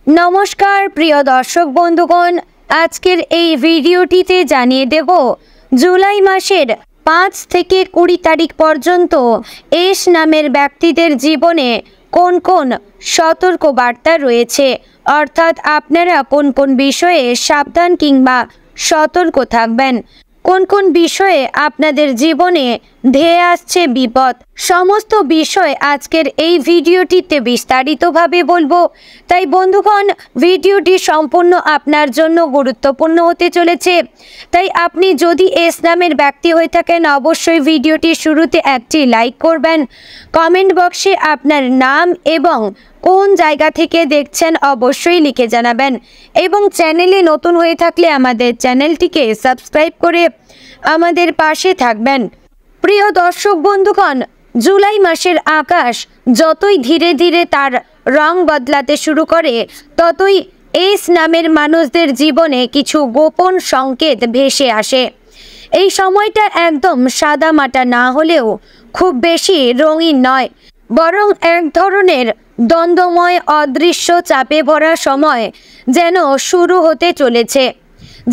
নমস্কার প্রিয় দর্শক বন্ধুগণ, আজকের এই ভিডিওটিতে জানিয়ে দেব জুলাই মাসের 5 থেকে 20 তারিখ পর্যন্ত এস নামের ব্যক্তিদের জীবনে কোন কোন সতর্ক বার্তা রয়েছে, অর্থাৎ আপনারা কোন কোন বিষয়ে সাবধান কিংবা সতর্ক থাকবেন, কোন কোন বিষয়ে আপনাদের জীবনে ধেয়ে আসছে বিপদ, সমস্ত বিষয় আজকের এই ভিডিওটিতে বিস্তারিতভাবে বলবো। তাই বন্ধুগণ, ভিডিওটি সম্পূর্ণ আপনার জন্য গুরুত্বপূর্ণ হতে চলেছে। তাই আপনি যদি এস নামের ব্যক্তি হয়ে থাকেন, অবশ্যই ভিডিওটির শুরুতে একটি লাইক করবেন, কমেন্ট বক্সে আপনার নাম এবং কোন জায়গা থেকে দেখছেন অবশ্যই লিখে জানাবেন, এবং চ্যানেলে নতুন হয়ে থাকলে আমাদের চ্যানেলটিকে সাবস্ক্রাইব করে আমাদের পাশে থাকবেন। প্রিয় দর্শক বন্ধুগণ, জুলাই মাসের আকাশ যতই ধীরে ধীরে তার রং বদলাতে শুরু করে, ততই এস নামের মানুষদের জীবনে কিছু গোপন সংকেত ভেসে আসে। এই সময়টা একদম সাদামাটা না হলেও খুব বেশি রঙিন নয়, বরং এক ধরনের দ্বন্দ্বময় অদৃশ্য চাপে ভরা সময় যেন শুরু হতে চলেছে,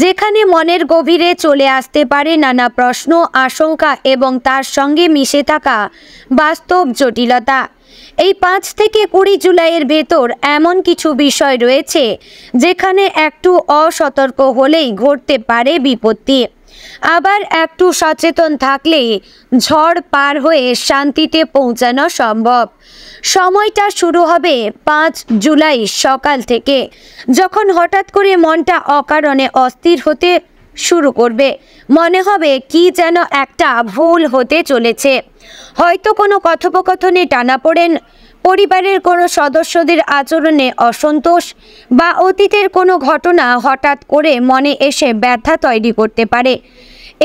যেখানে মনের গভীরে চলে আসতে পারে নানা প্রশ্ন, আশঙ্কা এবং তার সঙ্গে মিশে থাকা বাস্তব জটিলতা। এই 5 থেকে 20 জুলাইয়ের ভেতর এমন কিছু বিষয় রয়েছে যেখানে একটু অসতর্ক হলেই ঘটতে পারে বিপত্তি, আবার একটু সচেতন থাকলেই ঝড় পার হয়ে শান্তিতে পৌঁছানো সম্ভব। সময়টা শুরু হবে 5 জুলাই সকাল থেকে, যখন হঠাৎ করে মনটা অকারণে অস্থির হতে শুরু করবে। মনে হবে কি যেন একটা ভুল হতে চলেছে, হয়তো কোনো কথোপকথনে টানাপোড়েন, পরিবারের কোনো সদস্যদের আচরণে অসন্তোষ, বা অতীতের কোনো ঘটনা হঠাৎ করে মনে এসে ব্যথা তৈরি করতে পারে।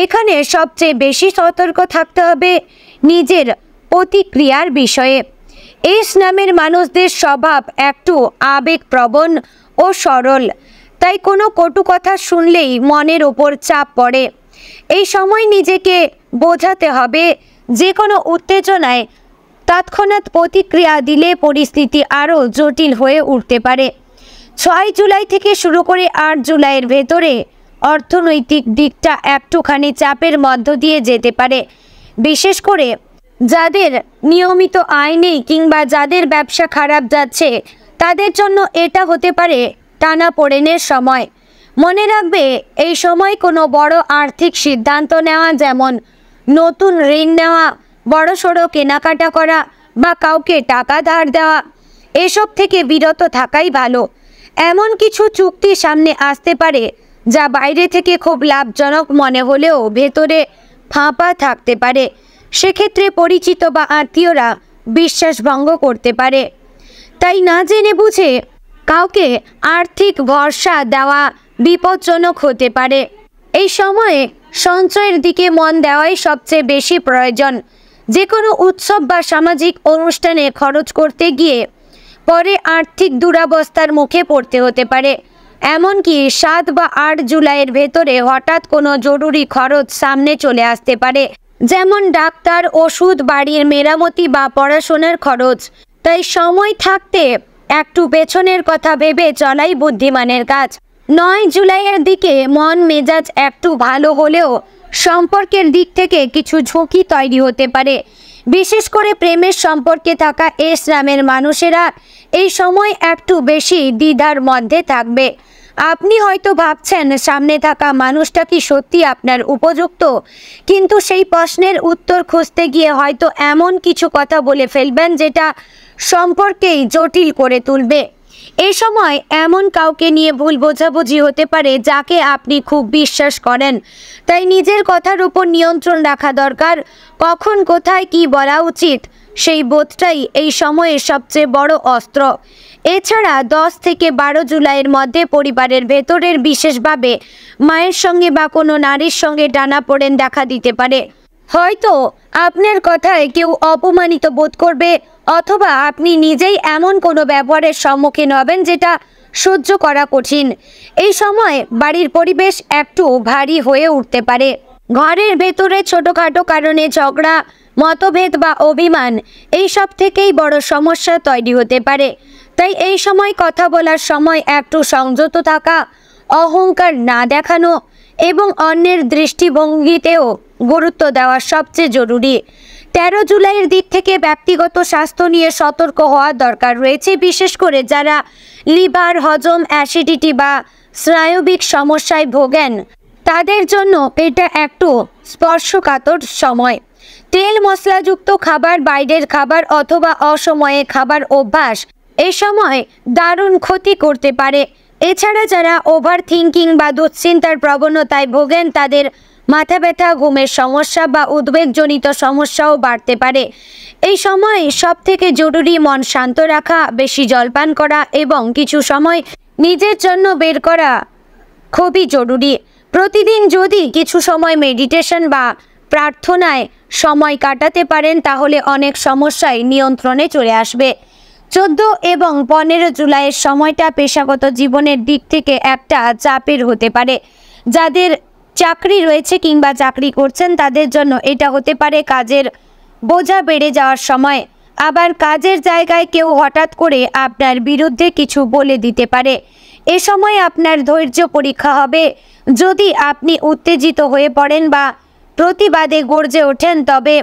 এখানে সবচেয়ে বেশি সতর্ক থাকতে হবে নিজের প্রতিক্রিয়ার বিষয়ে। এস নামের মানুষদের স্বভাব একটু আবেগপ্রবণ ও সরল, তাই কোনো কটু কথা শুনলেই মনের ওপর চাপ পড়ে। এই সময় নিজেকে বোঝাতে হবে যে কোনো উত্তেজনায় তৎক্ষণাৎ প্রতিক্রিয়া দিলে পরিস্থিতি আরও জটিল হয়ে উঠতে পারে। 6 জুলাই থেকে শুরু করে 8 জুলাইয়ের ভেতরে অর্থনৈতিক দিকটা একটুখানি চাপের মধ্য দিয়ে যেতে পারে, বিশেষ করে যাদের নিয়মিত আয় নেই কিংবা যাদের ব্যবসা খারাপ যাচ্ছে, তাদের জন্য এটা হতে পারে টানাপোড়েনের সময়। মনে রাখবে, এই সময় কোনো বড় আর্থিক সিদ্ধান্ত নেওয়া, যেমন নতুন ঋণ নেওয়া, বড়সড় কেনাকাটা করা বা কাউকে টাকা ধার দেওয়া, এসব থেকে বিরত থাকাই ভালো। এমন কিছু চুক্তি সামনে আসতে পারে যা বাইরে থেকে খুব লাভজনক মনে হলেও ভেতরে ফাঁপা থাকতে পারে। সেক্ষেত্রে পরিচিত বা আত্মীয়রা বিশ্বাসভঙ্গ করতে পারে, তাই না জেনে বুঝে কাউকে আর্থিক ভরসা দেওয়া বিপজ্জনক হতে পারে। এই সময়ে সঞ্চয়ের দিকে মন দেওয়াই সবচেয়ে বেশি প্রয়োজন। যে কোনো উৎসব বা সামাজিক অনুষ্ঠানে খরচ করতে গিয়ে পরে আর্থিক দুরবস্থার মুখে পড়তে হতে পারে। এমনকি 7 বা 8 জুলাইয়ের ভেতরে হঠাৎ কোনো জরুরি খরচ সামনে চলে আসতে পারে, যেমন ডাক্তার, ওষুধ, বাড়ির মেরামতি বা পড়াশোনার খরচ। তাই সময় থাকতে একটু পেছনের কথা ভেবে চলাই বুদ্ধিমানের কাজ। 9 জুলাইয়ের দিকে মন মেজাজ একটু ভালো হলেও সম্পর্কের দিক থেকে কিছু ঝুঁকি তৈরি হতে পারে। বিশেষ করে প্রেমের সম্পর্কে থাকা এস নামের মানুষেরা এই সময় একটু বেশি দ্বিধার মধ্যে থাকবে। আপনি হয়তো ভাবছেন সামনে থাকা মানুষটা কি সত্যি আপনার উপযুক্ত, কিন্তু সেই প্রশ্নের উত্তর খুঁজতে গিয়ে হয়তো এমন কিছু কথা বলে ফেলবেন যেটা সম্পর্কেই জটিল করে তুলবে। এই সময় এমন কাউকে নিয়ে ভুল বোঝাবুঝি হতে পারে যাকে আপনি খুব বিশ্বাস করেন, তাই নিজের কথার উপর নিয়ন্ত্রণ রাখা দরকার। কখন কোথায় কি বলা উচিত সেই বোধটাই এই সময়ে সবচেয়ে বড় অস্ত্র। এছাড়া 10 থেকে 12 জুলাইয়ের মধ্যে পরিবারের ভেতরের বিশেষভাবে মায়ের সঙ্গে বা কোনো নারীর সঙ্গে টানাপোড়েন দেখা দিতে পারে। হয়তো আপনার কথায় কেউ অপমানিত বোধ করবে, অথবা আপনি নিজেই এমন কোনো ব্যবহারের সম্মুখীন হবেন যেটা সহ্য করা কঠিন। এই সময় বাড়ির পরিবেশ একটু ভারী হয়ে উঠতে পারে। ঘরের ভেতরে ছোটোখাটো কারণে ঝগড়া, মতভেদ বা অভিমান, এই সব থেকেই বড় সমস্যা তৈরি হতে পারে। তাই এই সময় কথা বলার সময় একটু সংযত থাকা, অহংকার না দেখানো এবং অন্যের দৃষ্টিভঙ্গিতেও গুরুত্ব দেওয়া সবচেয়ে জরুরি। 13 জুলাইয়ের দিক থেকে ব্যক্তিগত স্বাস্থ্য নিয়ে সতর্ক হওয়ার দরকার রয়েছে, বিশেষ করে যারা লিভার, হজম, অ্যাসিডিটি বা স্নায়বিক সমস্যায় ভোগেন তাদের জন্য এটা একটু স্পর্শকাতর সময়। তেল মশলাযুক্ত খাবার, বাইরের খাবার অথবা অসময়ে খাবার অভ্যাস এই সময় দারুণ ক্ষতি করতে পারে। এছাড়া যারা ওভার থিঙ্কিং বা দুশ্চিন্তার প্রবণতায় ভোগেন তাদের মাথা ব্যথা, ঘুমের সমস্যা বা উদ্বেগজনিত সমস্যাও বাড়তে পারে। এই সময় সবথেকে জরুরি মন শান্ত রাখা, বেশি জলপান করা এবং কিছু সময় নিজের জন্য বের করা খুবই জরুরি। প্রতিদিন যদি কিছু সময় মেডিটেশন বা প্রার্থনায় সময় কাটাতে পারেন তাহলে অনেক সমস্যাই নিয়ন্ত্রণে চলে আসবে। 14 এবং 15 জুলাইয়ের সময়টা পেশাগত জীবনের দিক থেকে একটা চাপের হতে পারে। যাদের চাকরি রয়েছে কিংবা চাকরি করছেন তাদের জন্য এটা হতে পারে কাজের বোঝা বেড়ে যাওয়ার সময়। আবার কাজের জায়গায় কেউ হঠাৎ করে আপনার বিরুদ্ধে কিছু বলে দিতে পারে। এ সময় আপনার ধৈর্য পরীক্ষা হবে। যদি আপনি উত্তেজিত হয়ে পড়েন বা প্রতিবাদে গর্জে ওঠেন তবে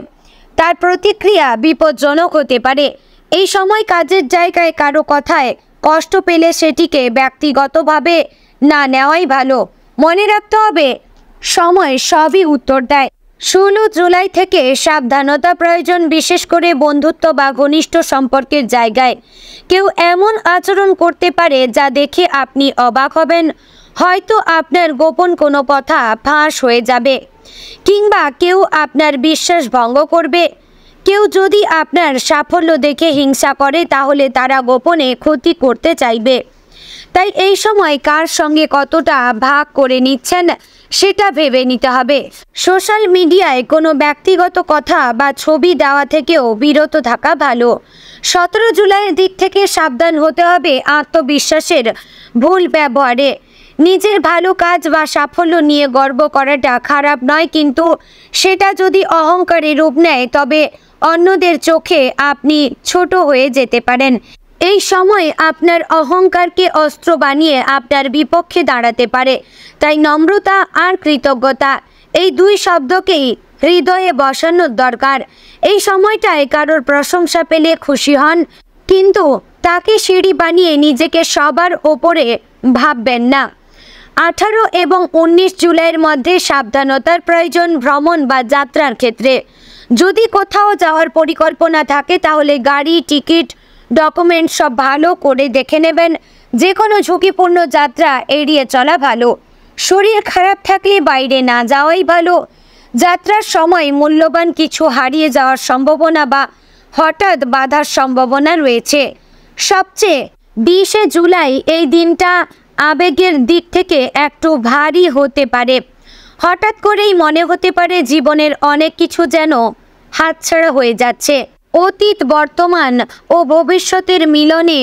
তার প্রতিক্রিয়া বিপজ্জনক হতে পারে। এই সময় কাজের জায়গায় কারো কথায় কষ্ট পেলে সেটিকে ব্যক্তিগতভাবে না নেওয়াই ভালো। মনে রাখতে হবে সময় সবই উত্তর দেয়। 16 জুলাই থেকে সাবধানতা প্রয়োজন, বিশেষ করে বন্ধুত্ব বা ঘনিষ্ঠ সম্পর্কের জায়গায়। কেউ এমন আচরণ করতে পারে যা দেখে আপনি অবাক হবেন। হয়তো আপনার গোপন কোনো কথা ফাঁস হয়ে যাবে কিংবা কেউ আপনার বিশ্বাস ভঙ্গ করবে। কেউ যদি আপনার সাফল্য দেখে হিংসা করে তাহলে তারা গোপনে ক্ষতি করতে চাইবে। তাই এই সময় কার সঙ্গে কতটা ভাগ করে নিচ্ছেন সেটা ভেবে নিতে হবে। সোশ্যাল মিডিয়ায় কোনো ব্যক্তিগত কথা বা ছবি দেওয়া থেকেও বিরত থাকা ভালো। 17 জুলাইয়ের দিক থেকে সাবধান হতে হবে আত্মবিশ্বাসের ভুল ব্যবহারে। নিজের ভালো কাজ বা সাফল্য নিয়ে গর্ব করাটা খারাপ নয়, কিন্তু সেটা যদি অহংকারে রূপ নেয় তবে অন্যদের চোখে আপনি ছোট হয়ে যেতে পারেন। এই সময় আপনার অহংকারকে অস্ত্র বানিয়ে আপনার বিপক্ষে দাঁড়াতে পারে। তাই নম্রতা আর কৃতজ্ঞতা এই দুই শব্দকেই হৃদয়ে বসানোর দরকার। এই সময়টায় কারোর প্রশংসা পেলে খুশি হন, কিন্তু তাকে সিঁড়ি বানিয়ে নিজেকে সবার ওপরে ভাববেন না। 18 এবং 19 জুলাইয়ের মধ্যে সাবধানতার প্রয়োজন ভ্রমণ বা যাত্রার ক্ষেত্রে। যদি কোথাও যাওয়ার পরিকল্পনা থাকে তাহলে গাড়ি, টিকিট, ডকুমেন্ট সব ভালো করে দেখে নেবেন। যে কোনো ঝুঁকিপূর্ণ যাত্রা এড়িয়ে চলা ভালো। শরীর খারাপ থাকলে বাইরে না যাওয়াই ভালো। যাত্রার সময় মূল্যবান কিছু হারিয়ে যাওয়ার সম্ভাবনা বা হঠাৎ বাধার সম্ভাবনা রয়েছে। সবচেয়ে 20 জুলাই এই দিনটা আবেগের দিক থেকে একটু ভারী হতে পারে। হঠাৎ করেই মনে হতে পারে জীবনের অনেক কিছু যেন হাতছাড়া হয়ে যাচ্ছে। অতীত, বর্তমান ও ভবিষ্যতের মিলনে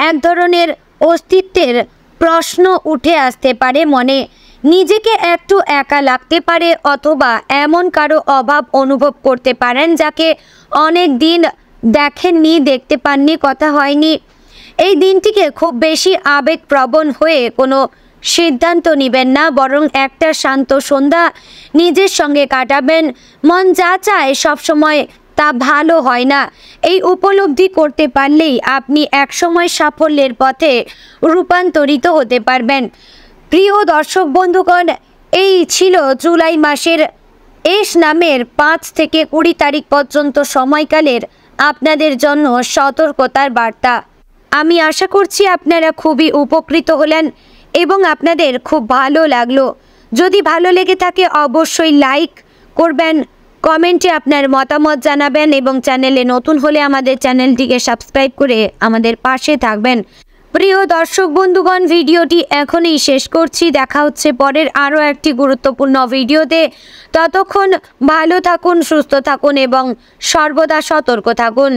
এক ধরনের অস্তিত্বের প্রশ্ন উঠে আসতে পারে মনে। নিজেকে একটু একা লাগতে পারে অথবা এমন কারো অভাব অনুভব করতে পারেন যাকে অনেক দিন দেখেননি, দেখতে পাননি, কথা হয়নি। এই দিনটিকে খুব বেশি আবেগপ্রবণ হয়ে কোনো সিদ্ধান্ত নেবেন না, বরং একটা শান্ত সন্ধ্যা নিজের সঙ্গে কাটাবেন। মন যা চায় সবসময় তা ভালো হয় না। এই উপলব্ধি করতে পারলেই আপনি একসময় সাফল্যের পথে রূপান্তরিত হতে পারবেন। প্রিয় দর্শক বন্ধুগণ, এই ছিল জুলাই মাসের এস নামের 5 থেকে 20 তারিখ পর্যন্ত সময়কালের আপনাদের জন্য সতর্কতার বার্তা। আমি আশা করছি আপনারা খুবই উপকৃত হলেন এবং আপনাদের খুব ভালো লাগলো। যদি ভালো লেগে থাকে অবশ্যই লাইক করবেন, কমেন্টে আপনার মতামত জানাবেন এবং চ্যানেলে নতুন হলে আমাদের চ্যানেলটিকে সাবস্ক্রাইব করে আমাদের পাশে থাকবেন। প্রিয় দর্শক বন্ধুগণ, ভিডিওটি এখনই শেষ করছি। দেখা হচ্ছে পরের আরও একটি গুরুত্বপূর্ণ ভিডিওতে। ততক্ষণ ভালো থাকুন, সুস্থ থাকুন এবং সর্বদা সতর্ক থাকুন।